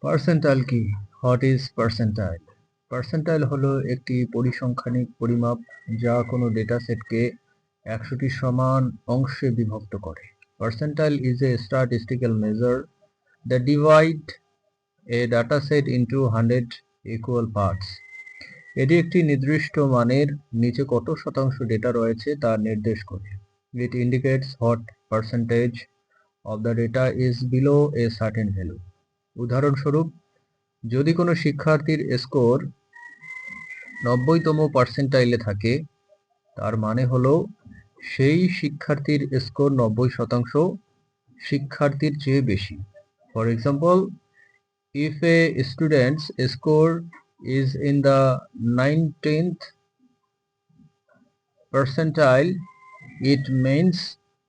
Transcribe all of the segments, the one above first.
Percentile কি? What is percentile? Percentile হলো একটি পরিসংখ্যানিক পরিমাপ যা কোনো ডেটা সেটকে 100টি সমান অংশে বিভক্ত করে। Percentile is a statistical measure that divide a data set into 100 equal parts. এটি একটি নির্দিষ্ট মানের নিচে কত শতাংশ ডেটা রয়েছে তা নির্দেশ করে। It indicates what percentage of the data is below a certain value. উদাহরণস্বরূপ, যদি কোনো শিক্ষার্থীর স্কোর 90তম পার্সেন্টাইলে থাকে, তার মানে হলো সেই শিক্ষার্থীর স্কোর 90% শিক্ষার্থীর চেয়ে বেশি। For example, if a student's score is in the 19th percentile, it means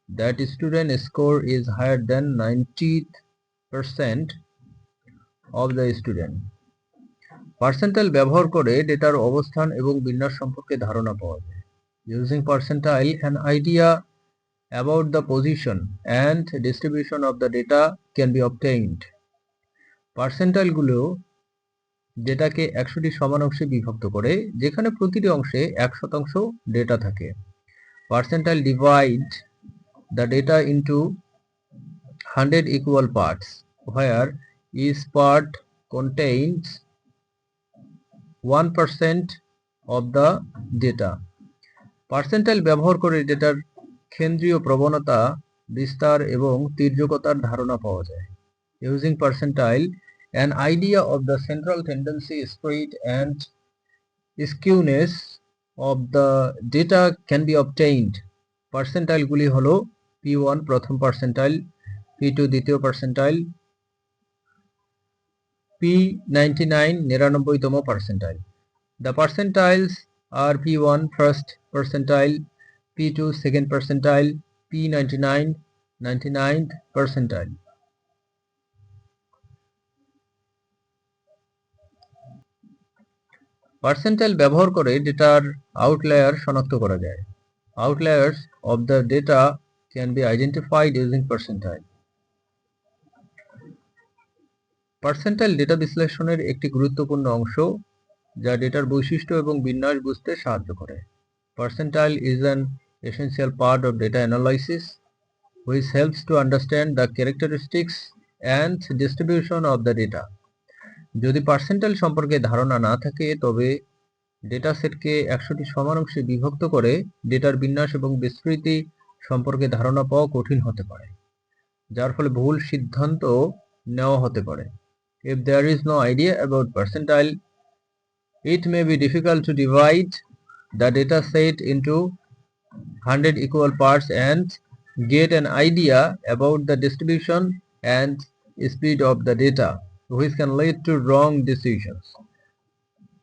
that student score is higher than 90% of the student. Percentile ব্যবহার করে ডেটার অবস্থান এবং বিন্যাস সম্পর্কে ধারণা পাওয়া যায়। Using percentile, an idea about the position and distribution of the data can be obtained. পার্সেন্টাইলগুলো ডেটাকে 100টি সমান অংশে বিভক্ত করে, যেখানে প্রতিটি অংশে 1% ডেটা থাকে। Percentile divide the data into 100 equal parts, where each part contains 1% of the data. Percentile ব্যবহার করে ডেটার কেন্দ্রীয় প্রবণতা, বিস্তার এবং তির্যকতার ধারণা পাওয়া যায়। Using percentile, an idea of the central tendency, spread and skewness of the data can be obtained. পার্সেন্টাইলগুলি হলো P1 প্রথম পার্সেন্টাইল, P2 দ্বিতীয় পার্সেন্টাইল, P99 99তম percentile. The percentiles are P1 first percentile, P2 second percentile, P99 99th percentile. Percentile ব্যবহার করে ডেটার outlier শনাক্ত করা যায়। Outliers of the data can be identified using percentile. Percentile data বিশ্লেষণের একটি গুরুত্বপূর্ণ অংশ, যা ডেটার বৈশিষ্ট্য এবং বিন্যাস বুঝতে সাহায্য করে। Percentile is an essential part of data analysis, which helps to understand the characteristics and distribution of the data. যদি পার্সেন্টাইল সম্পর্কে ধারণা না থাকে, তবে ডেটা সেটকে 100টি সমান অংশে বিভক্ত করে ডেটার বিন্যাস এবং বিস্তৃতি সম্পর্কে ধারণা পাওয়া কঠিন হতে পারে, যার ফলে ভুল সিদ্ধান্ত নেওয়া হতে পারে। If there is no idea about percentile, it may be difficult to divide the data set into 100 equal parts and get an idea about the distribution and speed of the data, which can lead to wrong decisions.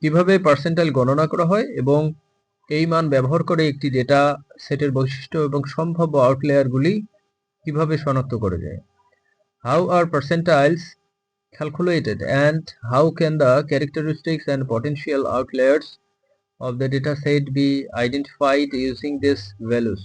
কিভাবে percentile গণনা করা হয় এবং এই মান ব্যবহার করে একটি ডেটা সেটের বৈশিষ্ট্য এবং সম্ভাব্য আউটলায়ারগুলি কিভাবে শনাক্ত করা যায়? How are percentiles calculated and how can the characteristics and potential outliers of the data set be identified using these values?